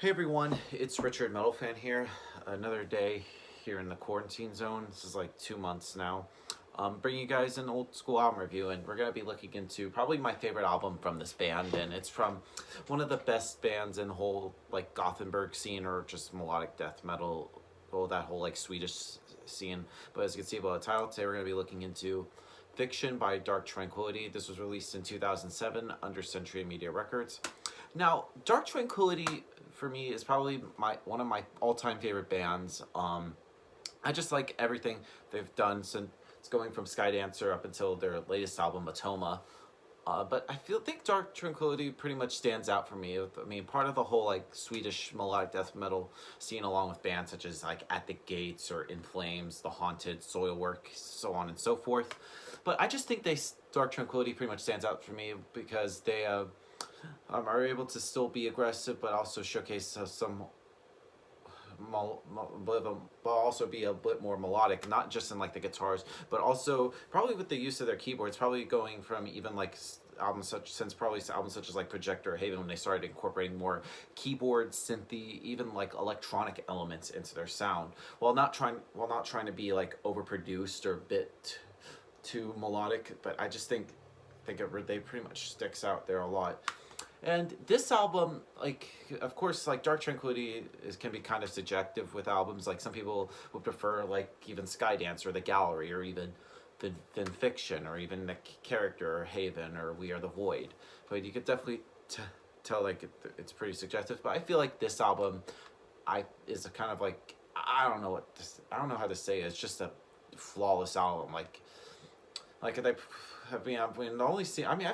Hey everyone, it's Richard Metal Fan here. Another day here in the quarantine zone. This is like 2 months now. Bringing you guys an old school album review, and we're gonna be looking into probably my favorite album from this band, and it's from one of the best bands in the whole like Gothenburg scene or just melodic death metal, well that whole like Swedish scene. But as you can see by the title, today we're gonna be looking into Fiction by Dark Tranquillity. This was released in 2007 under Century Media Records. Now, Dark Tranquillity for me is probably my one of my all-time favorite bands. I just like everything they've done since it's going from Skydancer up until their latest album, Atoma. But think Dark Tranquillity pretty much stands out for me. I mean, part of the whole like Swedish melodic death metal scene, along with bands such as like At the Gates or In Flames, The Haunted, Soilwork, so on and so forth. But I just think Dark Tranquillity pretty much stands out for me because they are able to still be aggressive, but also showcase some but also be a bit more melodic, not just in like the guitars, but also probably with the use of their keyboards, probably going from even like albums such as like Projector or Haven, when they started incorporating more keyboard, synthy, even like electronic elements into their sound, while not trying to be like overproduced or a bit too melodic. But I just they pretty much sticks out there a lot. And this album, like, of course, like Dark Tranquillity can be kind of subjective with albums. Like some people would prefer, like even Skydance or The Gallery, or even than Fiction, or even The Character, or Haven, or We Are the Void. But you could definitely tell like it's pretty subjective. But I feel like this album, is a kind of like I don't know how to say it. It's just a flawless album. I've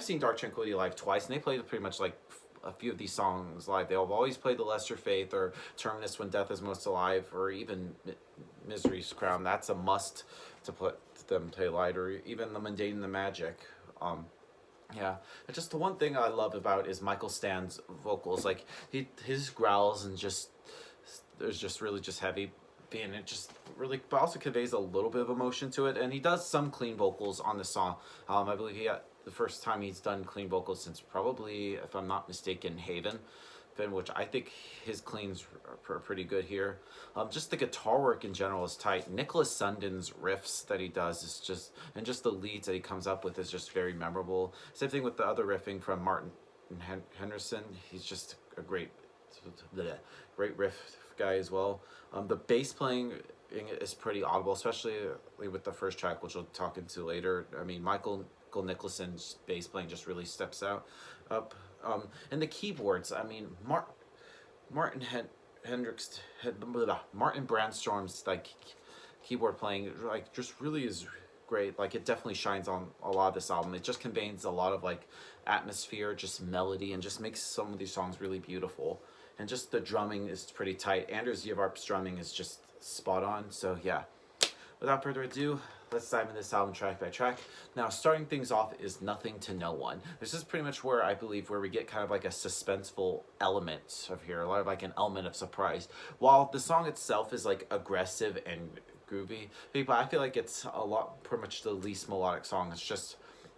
seen Dark Tranquillity live twice, and they played pretty much like a few of these songs live. They've always played The Lesser Faith or Terminus When Death Is Most Alive, or even Misery's Crown. That's a must to put them play live, or even The Mundane and the Magic. Yeah, just the one thing I love about is Michael Stan's vocals. Like his growls and just there's just really just heavy, and it just really, but also conveys a little bit of emotion to it. And he does some clean vocals on the song. I believe he got the first time he's done clean vocals since probably, if I'm not mistaken, Haven, which I think his cleans are pretty good here. Just the guitar work in general is tight. Nicholas Sundin's riffs that he does is just the leads that he comes up with is just very memorable. Same thing with the other riffing from Martin Henderson. He's just a great riff guy as well. The bass playing is pretty audible, especially with the first track, which we'll talk into later. I mean, Michael Nicholson's bass playing just really steps up. And the keyboards, I mean, Martin Hendricks Martin Brandstorm's like keyboard playing like just really is great. Like it definitely shines on a lot of this album. It just conveys a lot of like atmosphere, just melody, and just makes some of these songs really beautiful. And just the drumming is pretty tight. Anders Yevarp's drumming is just spot on. So yeah, without further ado, let's dive into this album track by track. Now, starting things off is Nothing to No One. This is pretty much where we get kind of like a suspenseful element of here, a lot of like an element of surprise. While the song itself is like aggressive and groovy, but I feel like it's pretty much the least melodic song. It's just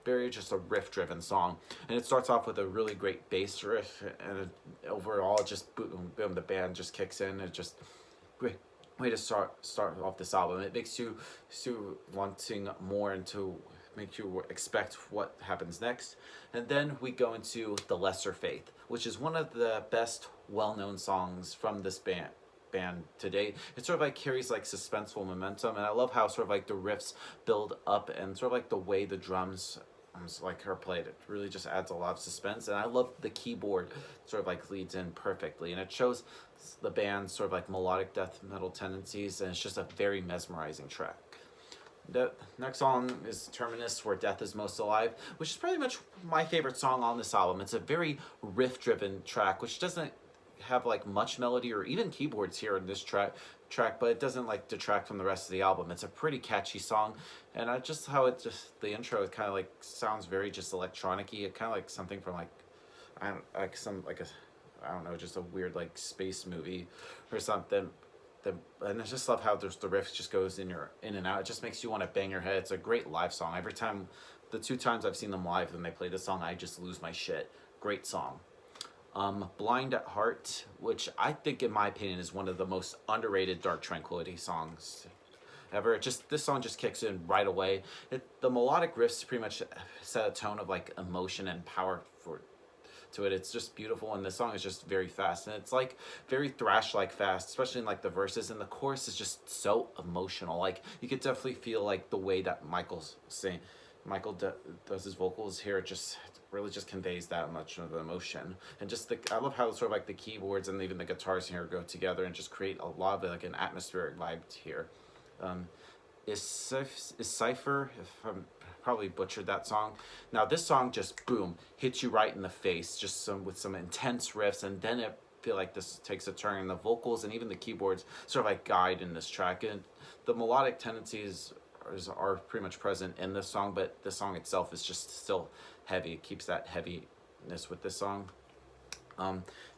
a riff driven song, and it starts off with a really great bass riff, and overall just boom, the band just kicks in. It's just great way to start off this album. It makes you wanting more, and to make you expect what happens next. And then we go into The Lesser Faith, which is one of the best well-known songs from this band to date. It sort of like carries like suspenseful momentum, and I love how sort of like the riffs build up, and sort of like the way the drums like her played, it really just adds a lot of suspense. And I love the keyboard sort of like leads in perfectly, and it shows the band's sort of like melodic death metal tendencies, and it's just a very mesmerizing track. The next song is Terminus, Where Death Is Most Alive, which is pretty much my favorite song on this album. It's a very riff driven track, which doesn't have like much melody or even keyboards here in this track, but it doesn't like detract from the rest of the album. It's a pretty catchy song, and the intro, it kind of like sounds very just electronic-y. It kind of like something from like I don't know, just a weird like space movie or something. And I just love how the riff just goes in and out. It just makes you want to bang your head. It's a great live song. Every time, the 2 times I've seen them live and they play this song, I just lose my shit. Great song. Blind at Heart, which I think, in my opinion, is one of the most underrated Dark Tranquillity songs ever. Just this song just kicks in right away. The melodic riffs pretty much set a tone of like emotion and power for to it. It's just beautiful, and the song is just very fast, and it's like very thrash like fast, especially in like the verses, and the chorus is just so emotional. Like you could definitely feel like the way that Michael's saying does his vocals here. It just really just conveys that much of emotion, and just I love how sort of like the keyboards and even the guitars here go together and just create a lot of like an atmospheric vibe here. um, is Cypher, if I'm probably butchered that song. Now this song just boom hits you right in the face, just with some intense riffs, and then it feel like this takes a turn, and the vocals and even the keyboards sort of like guide in this track, and the melodic tendencies are pretty much present in this song, but the song itself is just still heavy. It keeps that heaviness with this song.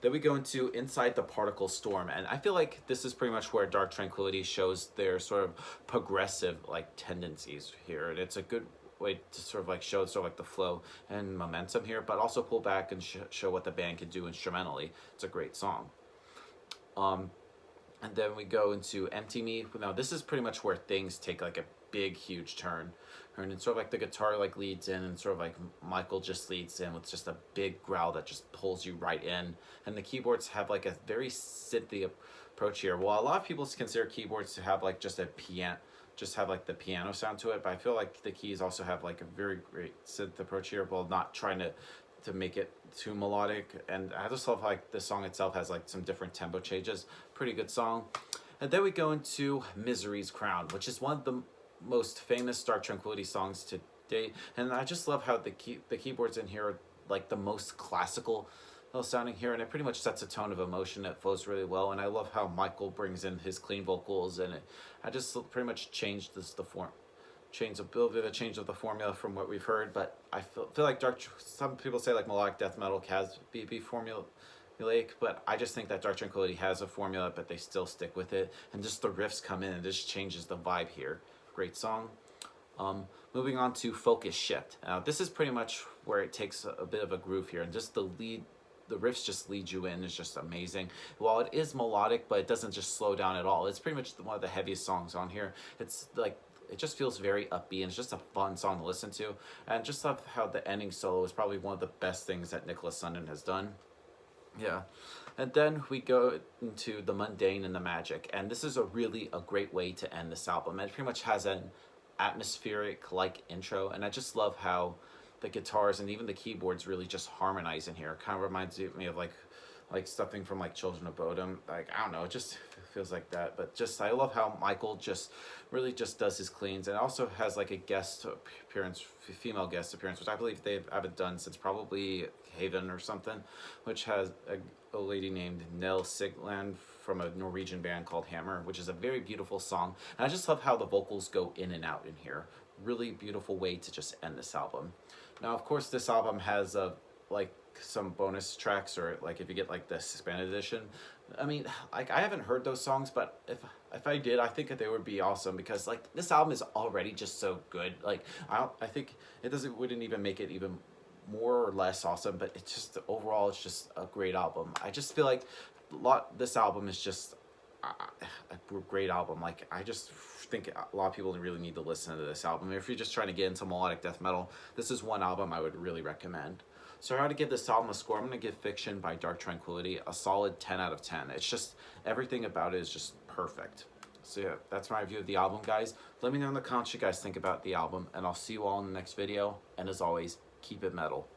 Then we go into Inside the Particle Storm, and I feel like this is pretty much where Dark Tranquillity shows their sort of progressive like tendencies here, and it's a good way to sort of like show sort of like the flow and momentum here, but also pull back and show what the band can do instrumentally. It's a great song. And then we go into Empty Me. Now this is pretty much where things take like a big huge turn, and it's sort of like the guitar like leads in, and sort of like Michael just leads in with just a big growl that just pulls you right in, and the keyboards have like a very synthy approach here. Well, a lot of people consider keyboards to have like just have like the piano sound to it, but I feel like the keys also have like a very great synth approach here, while not trying to make it too melodic. And I just love like the song itself has like some different tempo changes. Pretty good song. And then we go into Misery's Crown, which is one of the most famous Dark Tranquillity songs to date, and I just love how the keyboards in here are like the most classical sounding here, and it pretty much sets a tone of emotion that flows really well. And I love how Michael brings in his clean vocals, and I just pretty much changed the form, change a little bit of a change of the formula from what we've heard. But I feel like some people say like melodic death metal can be formulaic, but I just think that Dark Tranquillity has a formula, but they still stick with it, and just the riffs come in and it just changes the vibe here. Great song. Moving on to Focus Shift. Now this is pretty much where it takes a bit of a groove here, and just the riffs just lead you in. Is just amazing. While it is melodic, but it doesn't just slow down at all. It's pretty much one of the heaviest songs on here. It's like it just feels very upbeat, and it's just a fun song to listen to. And just love how the ending solo is probably one of the best things that Nicholas Sundin has done. Yeah. And then we go into The Mundane and the Magic, and this is a great way to end this album. It pretty much has an atmospheric like intro, and I just love how the guitars and even the keyboards really just harmonize in here. It kind of reminds me of like something from like Children of Bodom. Like I don't know, it just feels like that. But just I love how Michael just really just does his cleans, and also has like a guest appearance, female guest appearance, which I believe they haven't done since probably Haven or something, which has a lady named Nell Sigland from a Norwegian band called Hammer, which is a very beautiful song. And I just love how the vocals go in and out in here. Really beautiful way to just end this album. Now, of course, this album has like some bonus tracks, or like if you get like the expanded edition. I mean, like I haven't heard those songs, but if I did, I think that they would be awesome, because like this album is already just so good. Like I think it wouldn't even make it even more or less awesome, but it's just overall it's just a great album. I just feel like this album is just a great album. Like I just think a lot of people really need to listen to this album. If you're just trying to get into melodic death metal, this is one album I would really recommend. So how to give this album a score? I'm going to give Fiction by Dark Tranquillity a solid 10 out of 10. It's just, everything about it is just perfect. So yeah, that's my review of the album, guys. Let me know in the comments what you guys think about the album, and I'll see you all in the next video. And as always, keep it metal.